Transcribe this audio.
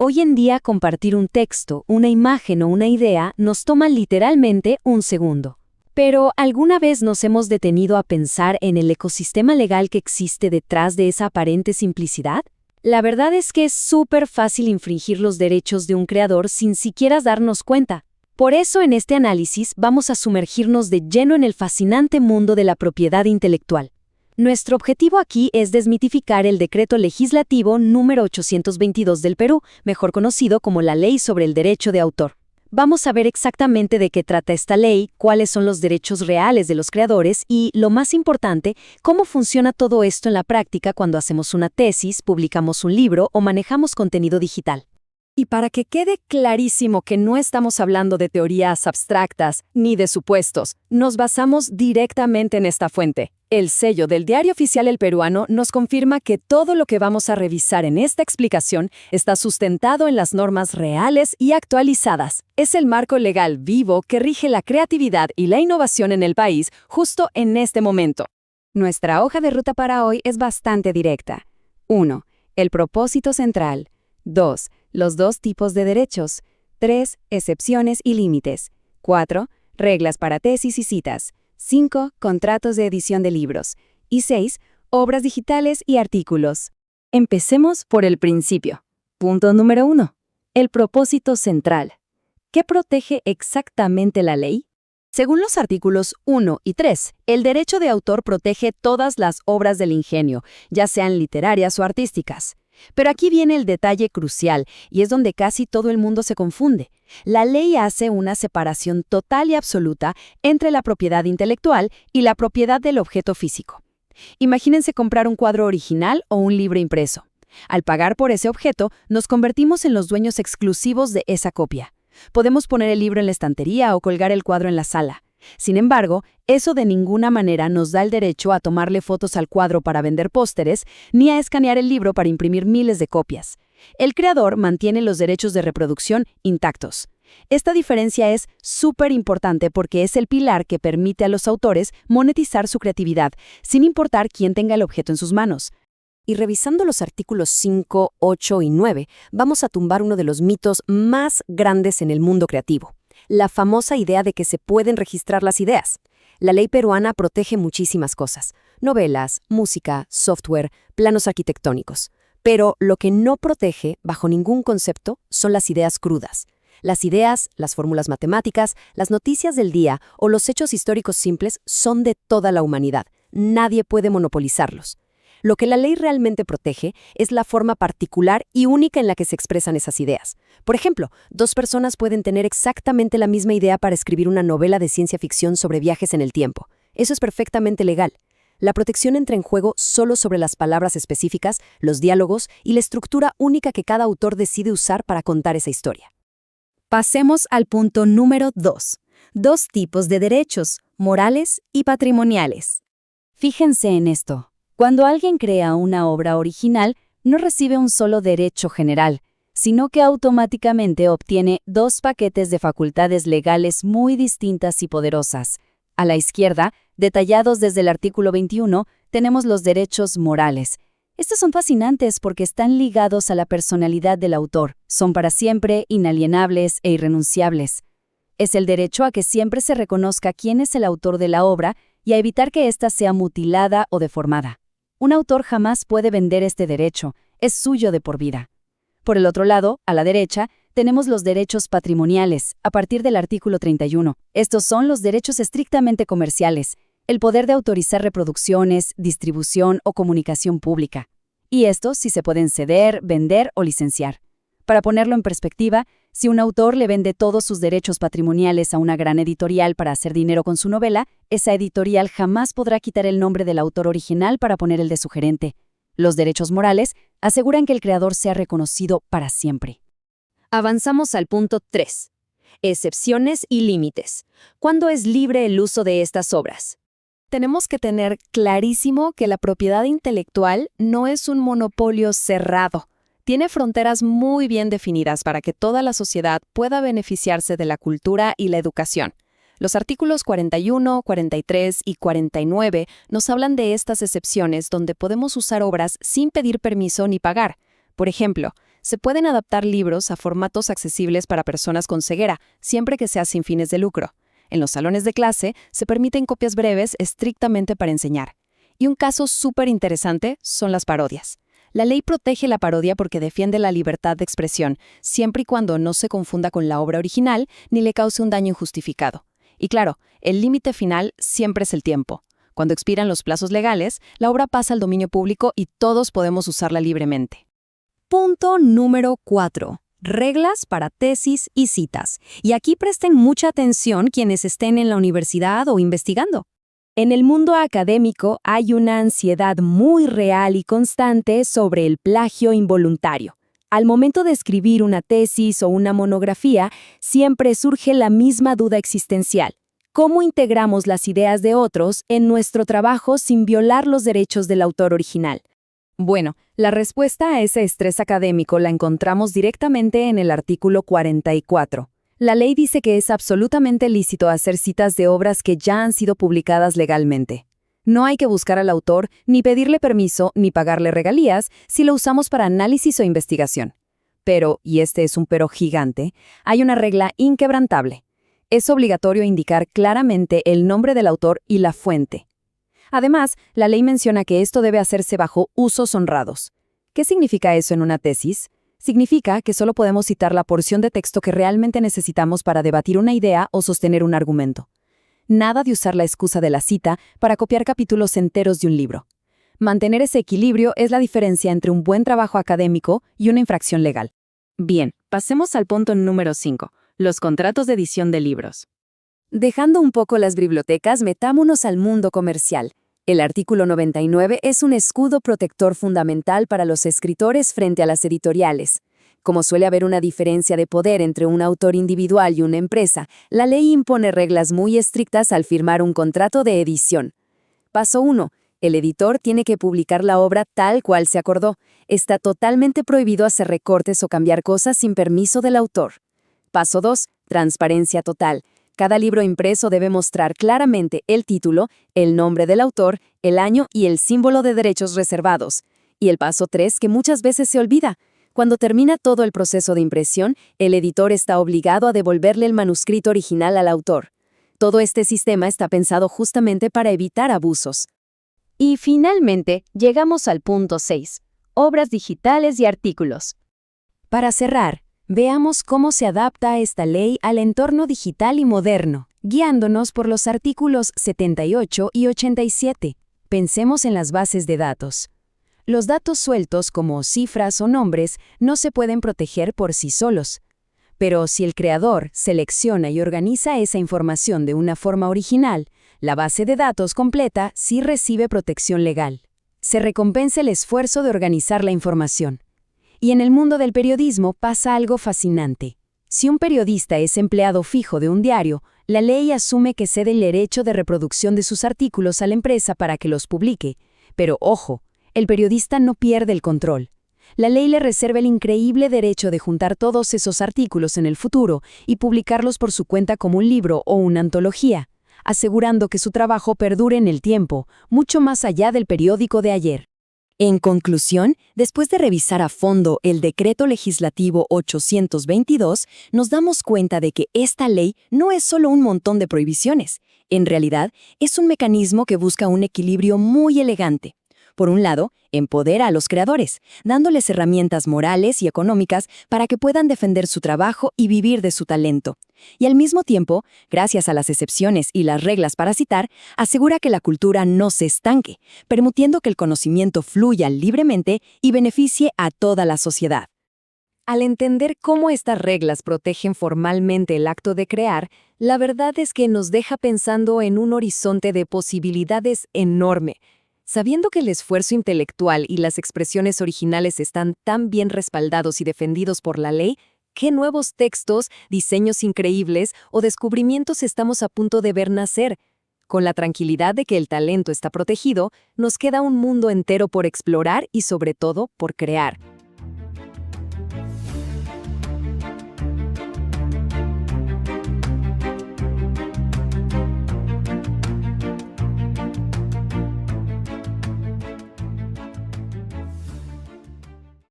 Hoy en día compartir un texto, una imagen o una idea nos toma literalmente un segundo. Pero ¿alguna vez nos hemos detenido a pensar en el ecosistema legal que existe detrás de esa aparente simplicidad? La verdad es que es súper fácil infringir los derechos de un creador sin siquiera darnos cuenta. Por eso en este análisis vamos a sumergirnos de lleno en el fascinante mundo de la propiedad intelectual. Nuestro objetivo aquí es desmitificar el Decreto Legislativo número 822 del Perú, mejor conocido como la Ley sobre el Derecho de Autor. Vamos a ver exactamente de qué trata esta ley, cuáles son los derechos reales de los creadores y, lo más importante, cómo funciona todo esto en la práctica cuando hacemos una tesis, publicamos un libro o manejamos contenido digital. Y para que quede clarísimo que no estamos hablando de teorías abstractas ni de supuestos, nos basamos directamente en esta fuente. El sello del Diario Oficial El Peruano nos confirma que todo lo que vamos a revisar en esta explicación está sustentado en las normas reales y actualizadas. Es el marco legal vivo que rige la creatividad y la innovación en el país justo en este momento. Nuestra hoja de ruta para hoy es bastante directa. 1. El propósito central. 2. Los dos tipos de derechos. 3. Excepciones y límites. 4. Reglas para tesis y citas. 5. Contratos de edición de libros. Y 6. Obras digitales y artículos. Empecemos por el principio. Punto número 1. El propósito central. ¿Qué protege exactamente la ley? Según los artículos 1 y 3, el derecho de autor protege todas las obras del ingenio, ya sean literarias o artísticas. Pero aquí viene el detalle crucial, y es donde casi todo el mundo se confunde. La ley hace una separación total y absoluta entre la propiedad intelectual y la propiedad del objeto físico. Imagínense comprar un cuadro original o un libro impreso. Al pagar por ese objeto, nos convertimos en los dueños exclusivos de esa copia. Podemos poner el libro en la estantería o colgar el cuadro en la sala. Sin embargo, eso de ninguna manera nos da el derecho a tomarle fotos al cuadro para vender pósteres, ni a escanear el libro para imprimir miles de copias. El creador mantiene los derechos de reproducción intactos. Esta diferencia es súper importante porque es el pilar que permite a los autores monetizar su creatividad, sin importar quién tenga el objeto en sus manos. Y revisando los artículos 5, 8 y 9, vamos a tumbar uno de los mitos más grandes en el mundo creativo. La famosa idea de que se pueden registrar las ideas. La ley peruana protege muchísimas cosas: novelas, música, software, planos arquitectónicos. Pero lo que no protege, bajo ningún concepto, son las ideas crudas. Las ideas, las fórmulas matemáticas, las noticias del día o los hechos históricos simples son de toda la humanidad. Nadie puede monopolizarlos. Lo que la ley realmente protege es la forma particular y única en la que se expresan esas ideas. Por ejemplo, dos personas pueden tener exactamente la misma idea para escribir una novela de ciencia ficción sobre viajes en el tiempo. Eso es perfectamente legal. La protección entra en juego solo sobre las palabras específicas, los diálogos y la estructura única que cada autor decide usar para contar esa historia. Pasemos al punto número 2. Dos tipos de derechos, morales y patrimoniales. Fíjense en esto. Cuando alguien crea una obra original, no recibe un solo derecho general, sino que automáticamente obtiene dos paquetes de facultades legales muy distintas y poderosas. A la izquierda, detallados desde el artículo 21, tenemos los derechos morales. Estos son fascinantes porque están ligados a la personalidad del autor, son para siempre, inalienables e irrenunciables. Es el derecho a que siempre se reconozca quién es el autor de la obra y a evitar que ésta sea mutilada o deformada. Un autor jamás puede vender este derecho, es suyo de por vida. Por el otro lado, a la derecha, tenemos los derechos patrimoniales, a partir del artículo 31. Estos son los derechos estrictamente comerciales, el poder de autorizar reproducciones, distribución o comunicación pública. Y estos sí se pueden ceder, vender o licenciar. Para ponerlo en perspectiva, si un autor le vende todos sus derechos patrimoniales a una gran editorial para hacer dinero con su novela, esa editorial jamás podrá quitar el nombre del autor original para poner el de su gerente. Los derechos morales aseguran que el creador sea reconocido para siempre. Avanzamos al punto 3. Excepciones y límites. ¿Cuándo es libre el uso de estas obras? Tenemos que tener clarísimo que la propiedad intelectual no es un monopolio cerrado. Tiene fronteras muy bien definidas para que toda la sociedad pueda beneficiarse de la cultura y la educación. Los artículos 41, 43 y 49 nos hablan de estas excepciones donde podemos usar obras sin pedir permiso ni pagar. Por ejemplo, Se pueden adaptar libros a formatos accesibles para personas con ceguera, siempre que sea sin fines de lucro. En los salones de clase se permiten copias breves estrictamente para enseñar. Y un caso súper interesante son las parodias. La ley protege la parodia porque defiende la libertad de expresión, siempre y cuando no se confunda con la obra original ni le cause un daño injustificado. Y claro, el límite final siempre es el tiempo. Cuando expiran los plazos legales, la obra pasa al dominio público y todos podemos usarla libremente. Punto número 4. Reglas para tesis y citas. Y aquí presten mucha atención quienes estén en la universidad o investigando. En el mundo académico hay una ansiedad muy real y constante sobre el plagio involuntario. Al momento de escribir una tesis o una monografía, siempre surge la misma duda existencial. ¿Cómo integramos las ideas de otros en nuestro trabajo sin violar los derechos del autor original? Bueno, la respuesta a ese estrés académico la encontramos directamente en el artículo 44. La ley dice que es absolutamente lícito hacer citas de obras que ya han sido publicadas legalmente. No hay que buscar al autor, ni pedirle permiso, ni pagarle regalías si lo usamos para análisis o investigación. Pero, y este es un pero gigante, hay una regla inquebrantable. Es obligatorio indicar claramente el nombre del autor y la fuente. Además, la ley menciona que esto debe hacerse bajo usos honrados. ¿Qué significa eso en una tesis? Significa que solo podemos citar la porción de texto que realmente necesitamos para debatir una idea o sostener un argumento. Nada de usar la excusa de la cita para copiar capítulos enteros de un libro. Mantener ese equilibrio es la diferencia entre un buen trabajo académico y una infracción legal. Bien, pasemos al punto número 5, los contratos de edición de libros. Dejando un poco las bibliotecas, metámonos al mundo comercial. El artículo 99 es un escudo protector fundamental para los escritores frente a las editoriales. Como suele haber una diferencia de poder entre un autor individual y una empresa, la ley impone reglas muy estrictas al firmar un contrato de edición. Paso 1. El editor tiene que publicar la obra tal cual se acordó. Está totalmente prohibido hacer recortes o cambiar cosas sin permiso del autor. Paso 2. Transparencia total. Cada libro impreso debe mostrar claramente el título, el nombre del autor, el año y el símbolo de derechos reservados. Y el paso 3, que muchas veces se olvida. Cuando termina todo el proceso de impresión, el editor está obligado a devolverle el manuscrito original al autor. Todo este sistema está pensado justamente para evitar abusos. Y finalmente, llegamos al punto 6. Obras digitales y artículos. Para cerrar, veamos cómo se adapta esta ley al entorno digital y moderno, guiándonos por los artículos 78 y 87. Pensemos en las bases de datos. Los datos sueltos, como cifras o nombres, no se pueden proteger por sí solos. Pero si el creador selecciona y organiza esa información de una forma original, la base de datos completa sí recibe protección legal. Se recompensa el esfuerzo de organizar la información. Y en el mundo del periodismo pasa algo fascinante. Si un periodista es empleado fijo de un diario, la ley asume que cede el derecho de reproducción de sus artículos a la empresa para que los publique. Pero ojo, el periodista no pierde el control. La ley le reserva el increíble derecho de juntar todos esos artículos en el futuro y publicarlos por su cuenta como un libro o una antología, asegurando que su trabajo perdure en el tiempo, mucho más allá del periódico de ayer. En conclusión, después de revisar a fondo el Decreto Legislativo 822, nos damos cuenta de que esta ley no es solo un montón de prohibiciones. En realidad, es un mecanismo que busca un equilibrio muy elegante. Por un lado, empodera a los creadores, dándoles herramientas morales y económicas para que puedan defender su trabajo y vivir de su talento. Y al mismo tiempo, gracias a las excepciones y las reglas para citar, asegura que la cultura no se estanque, permitiendo que el conocimiento fluya libremente y beneficie a toda la sociedad. Al entender cómo estas reglas protegen formalmente el acto de crear, la verdad es que nos deja pensando en un horizonte de posibilidades enorme. Sabiendo que el esfuerzo intelectual y las expresiones originales están tan bien respaldados y defendidos por la ley, ¿qué nuevos textos, diseños increíbles o descubrimientos estamos a punto de ver nacer? Con la tranquilidad de que el talento está protegido, nos queda un mundo entero por explorar y sobre todo por crear.